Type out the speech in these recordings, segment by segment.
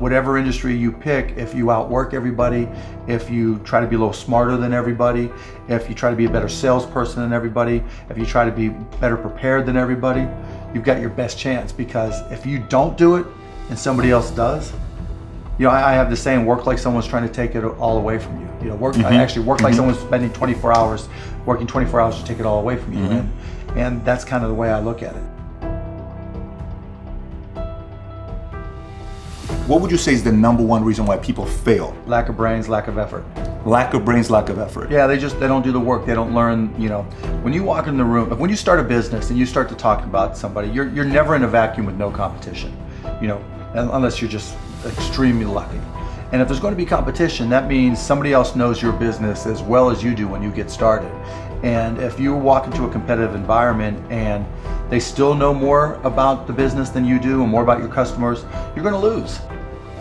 whatever industry you pick, if you outwork everybody, if you try to be a little smarter than everybody, if you try to be a better salesperson than everybody, if you try to be better prepared than everybody, you've got your best chance. Because if you don't do it and somebody else does, you know, I have the saying, work like someone's trying to take it all away from you. You know, I actually work like someone's spending 24 hours, working 24 hours to take it all away from you. And that's kind of the way I look at it. What would you say is the number one reason why people fail? Lack of brains, lack of effort. Lack of brains, lack of effort. Yeah, they don't do the work. They don't learn, you know. When you walk in the room, when you start a business and you start to talk about somebody, you're never in a vacuum with no competition, you know, unless you're just extremely lucky. And if there's going to be competition, that means somebody else knows your business as well as you do when you get started. And if you walk into a competitive environment and they still know more about the business than you do and more about your customers, you're going to lose.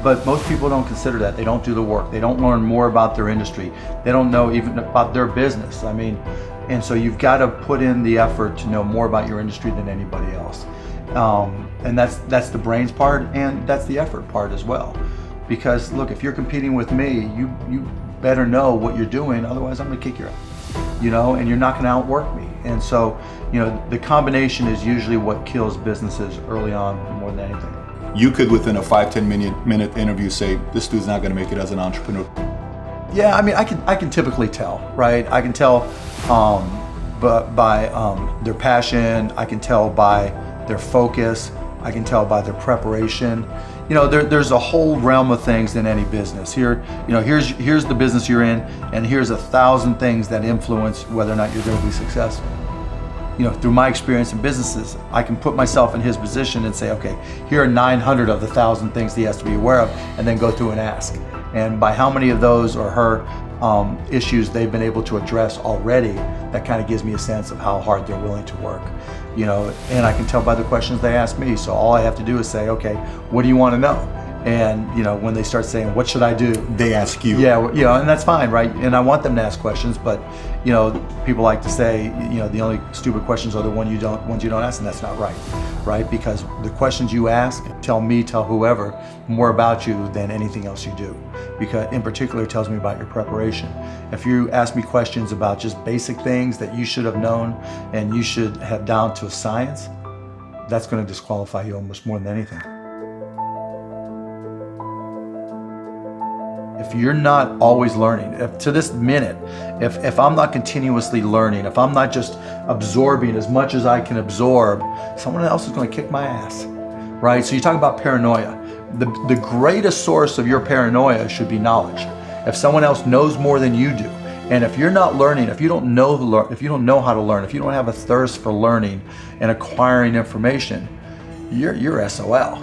But most people don't consider that. They don't do the work. They don't learn more about their industry. They don't know even about their business. I mean, and so you've got to put in the effort to know more about your industry than anybody else. And that's the brains part, and that's the effort part as well. Because look, if you're competing with me, you better know what you're doing, otherwise I'm gonna kick your ass, you know, and you're not gonna outwork me. And so, you know, the combination is usually what kills businesses early on more than anything. You could, within a 5-10 minute interview, say, this dude's not gonna make it as an entrepreneur. Yeah, I mean, I can typically tell, right? I can tell by their passion, I can tell by their focus, I can tell by their preparation. You know, there's a whole realm of things in any business. Here, you know, here's the business you're in, and here's 1,000 things that influence whether or not you're going to be successful. You know, through my experience in businesses, I can put myself in his position and say, okay, here are 900 of the 1,000 things he has to be aware of, and then go through and ask. And by how many of those or her issues they've been able to address already, that kind of gives me a sense of how hard they're willing to work. You know, and I can tell by the questions they ask me. So all I have to do is say, okay, what do you want to know? And you know, when they start saying, what should I do? They ask you. Yeah, you know, and that's fine, right? And I want them to ask questions, but you know, people like to say, you know, the only stupid questions are the ones you don't ask, and that's not right, right? Because the questions you ask tell whoever more about you than anything else you do. Because in particular, it tells me about your preparation. If you ask me questions about just basic things that you should have known and you should have down to a science, that's going to disqualify you almost more than anything. If you're not always learning, to this minute, if I'm not continuously learning, if I'm not just absorbing as much as I can absorb, someone else is going to kick my ass, right? So you talk about paranoia. The greatest source of your paranoia should be knowledge. If someone else knows more than you do, and if you're not learning, if you don't know how to learn, if you don't have a thirst for learning and acquiring information, you're SOL.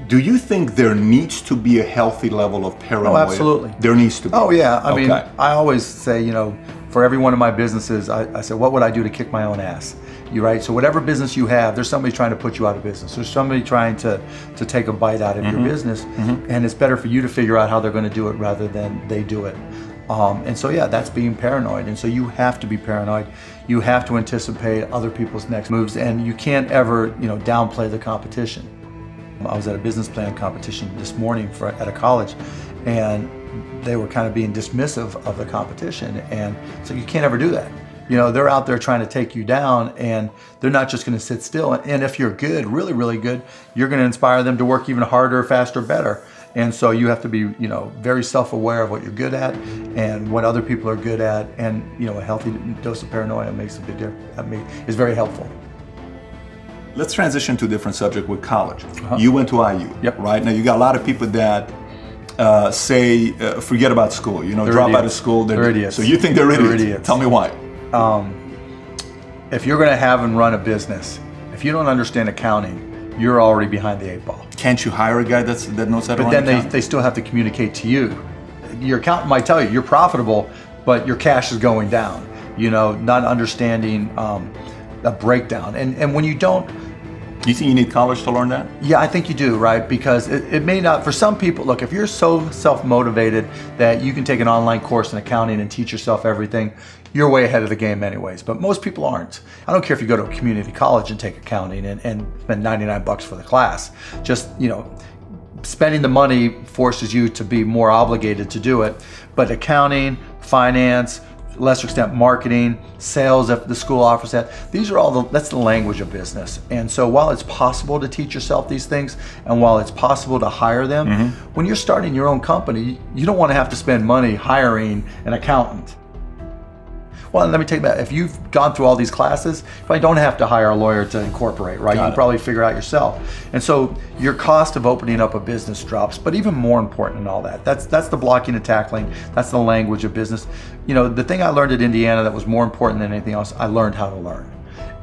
Do you think there needs to be a healthy level of paranoia? Oh, absolutely. There needs to be. Oh, yeah. I mean, I always say, you know, for every one of my businesses, I say, what would I do to kick my own ass? You right? So whatever business you have, there's somebody trying to put you out of business. There's somebody trying to take a bite out of your business. And it's better for you to figure out how they're going to do it rather than they do it. And so, yeah, that's being paranoid. And so you have to be paranoid. You have to anticipate other people's next moves, and you can't ever, you know, downplay the competition. I was at a business plan competition this morning at a college, and they were kind of being dismissive of the competition. And so you can't ever do that. You know, they're out there trying to take you down, and they're not just going to sit still. And if you're good, really, really good, you're going to inspire them to work even harder, faster, better. And so you have to be, you know, very self-aware of what you're good at and what other people are good at. And, you know, a healthy dose of paranoia makes a big difference. Is very helpful. Let's transition to a different subject with college. You went to IU, Yep. right? Now you got a lot of people that say, forget about school, you know, They're drop idiots. out of school. They're idiots. So you think they're idiots? They're idiots. Tell me why. If you're going to have and run a business, if you don't understand accounting, you're already behind the 8 ball. Can't you hire a guy that knows how to run But then accounting? they still have to communicate to you. Your accountant might tell you you're profitable, but your cash is going down. You know, not understanding a breakdown. And when you don't, Do you think you need college to learn that? yeah, I think you do, right? Because it may not, for some people, look, if you're so self-motivated that you can take an online course in accounting and teach yourself everything, you're way ahead of the game anyways. But most people aren't. I don't care if you go to a community college and take accounting and spend $99 for the class. Just, you know, spending the money forces you to be more obligated to do it. But accounting, finance, lesser extent marketing, sales if the school offers that, these are all that's the language of business. And so while it's possible to teach yourself these things, and while it's possible to hire them, when you're starting your own company, you don't want to have to spend money hiring an accountant. Well, let me take that. If you've gone through all these classes, you probably don't have to hire a lawyer to incorporate, right? You can probably figure out yourself. And so your cost of opening up a business drops. But even more important than all that, that's the blocking and tackling. That's the language of business. You know, the thing I learned at Indiana that was more important than anything else, I learned how to learn.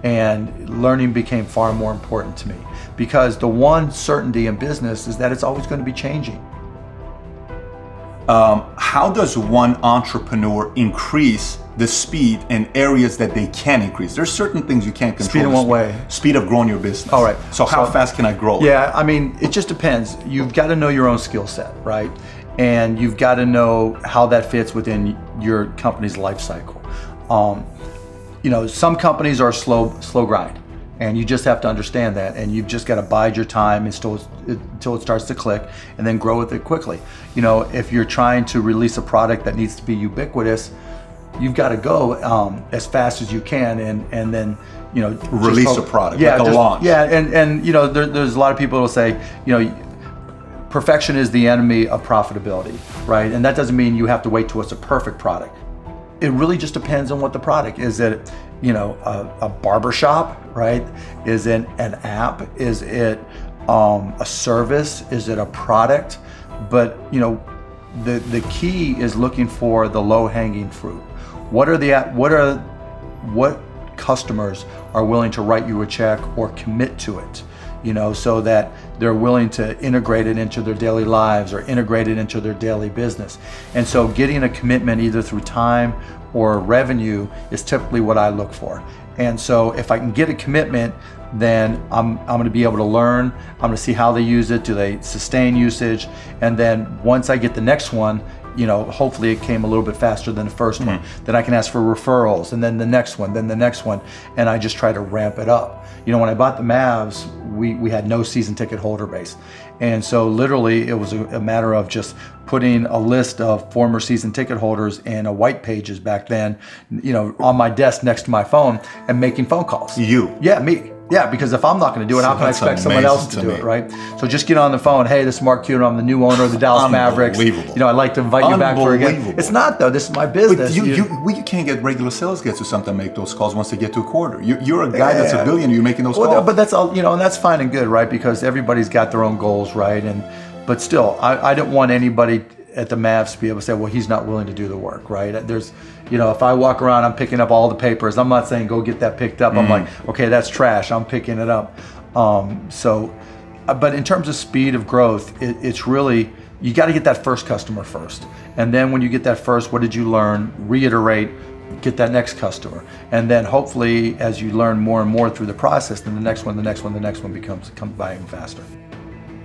And learning became far more important to me, because the one certainty in business is that it's always going to be changing. How does one entrepreneur increase the speed in areas that they can increase? There's certain things you can't control. Speed in what way? Speed of growing your business. All right. So how fast can I grow it? Yeah, I mean, it just depends. You've got to know your own skill set, right? And you've got to know how that fits within your company's life cycle. You know, some companies are slow grind. And you just have to understand that, and you've just got to bide your time until it starts to click, and then grow with it quickly. You know, if you're trying to release a product that needs to be ubiquitous, you've got to go as fast as you can, and then, you know, release a product, yeah, like a launch. Yeah, and you know, there's a lot of people who will say, you know, perfection is the enemy of profitability, right? And that doesn't mean you have to wait till it's a perfect product. It really just depends on what the product is. It, you know, a barbershop, right? Is it an app? Is it a service? Is it a product? But, you know, the key is looking for the low-hanging fruit. What customers are willing to write you a check or commit to it? You know, so that they're willing to integrate it into their daily lives or integrate it into their daily business. And so getting a commitment either through time or revenue is typically what I look for. And so if I can get a commitment, then I'm going to be able to learn. I'm going to see how they use it. Do they sustain usage? And then once I get the next one, you know, hopefully it came a little bit faster than the first one. Then I can ask for referrals, and then the next one, then the next one, and I just try to ramp it up. You know, when I bought the Mavs, we had no season ticket holder base. And so literally it was a matter of just putting a list of former season ticket holders in a white pages back then, you know, on my desk next to my phone, and making phone calls. You? Yeah, me. Yeah, because if I'm not going to do it, how can I expect someone else to do it, right? So just get on the phone. Hey, this is Mark Cuban. I'm the new owner of the Dallas Mavericks. You know, I'd like to invite you back for a game. It's not, though. This is my business. But you can't get regular sales guys to sometimes make those calls once they get to a quarter. You're a guy that's a billionaire. You're making those calls. But that's all, you know, and that's fine and good, right? Because everybody's got their own goals, right? But still, I didn't want anybody at the Mavs to be able to say, well, he's not willing to do the work, right? There's, you know, if I walk around, I'm picking up all the papers. I'm not saying go get that picked up. I'm like, okay, that's trash. I'm picking it up. But in terms of speed of growth, it's really, you got to get that first customer first. And then when you get that first, what did you learn? Reiterate, get that next customer. And then hopefully, as you learn more and more through the process, then the next one comes by even faster.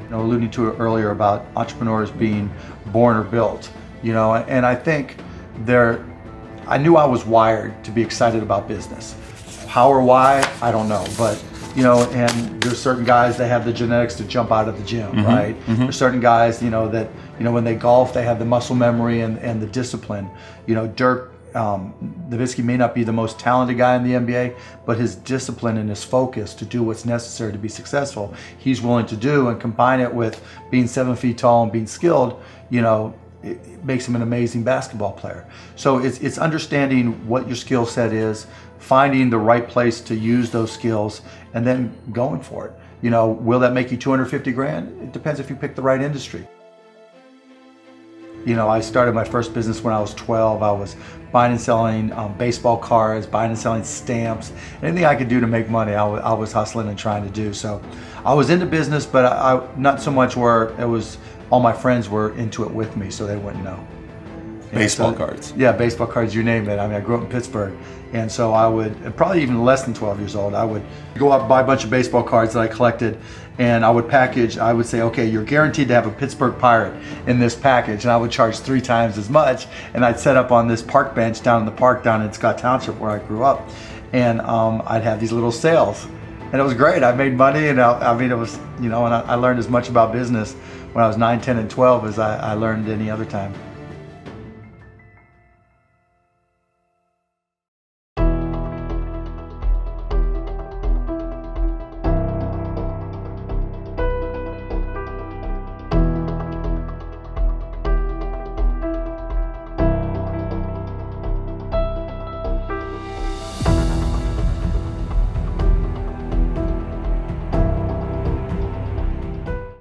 You know, alluding to it earlier about entrepreneurs being born or built, you know, and I think I knew I was wired to be excited about business. How or why, I don't know, but you know, and there's certain guys that have the genetics to jump out of the gym, right? There's certain guys, you know, that, you know, when they golf, they have the muscle memory and the discipline. You know, Dirk Nowitzki may not be the most talented guy in the NBA, but his discipline and his focus to do what's necessary to be successful, he's willing to do, and combine it with being 7 feet tall and being skilled, you know, it makes him an amazing basketball player. So it's understanding what your skill set is, finding the right place to use those skills, and then going for it. You know, will that make you 250 grand? It depends if you pick the right industry. You know, I started my first business when I was 12. I was buying and selling baseball cards, buying and selling stamps. Anything I could do to make money, I was hustling and trying to do. So I was into business, but I not so much where it was all my friends were into it with me, so they wouldn't know. Baseball cards. Yeah, baseball cards, you name it. I mean, I grew up in Pittsburgh. And so I would, probably even less than 12 years old, I would go out and buy a bunch of baseball cards that I collected, and I would package, I would say, okay, you're guaranteed to have a Pittsburgh Pirate in this package, and I would charge 3 times as much, and I'd set up on this park bench down in the park down in Scott Township where I grew up, and I'd have these little sales. and it was great. I made money, and I mean, it was, you know, and I learned as much about business when I was 9, 10, and 12 as I learned any other time.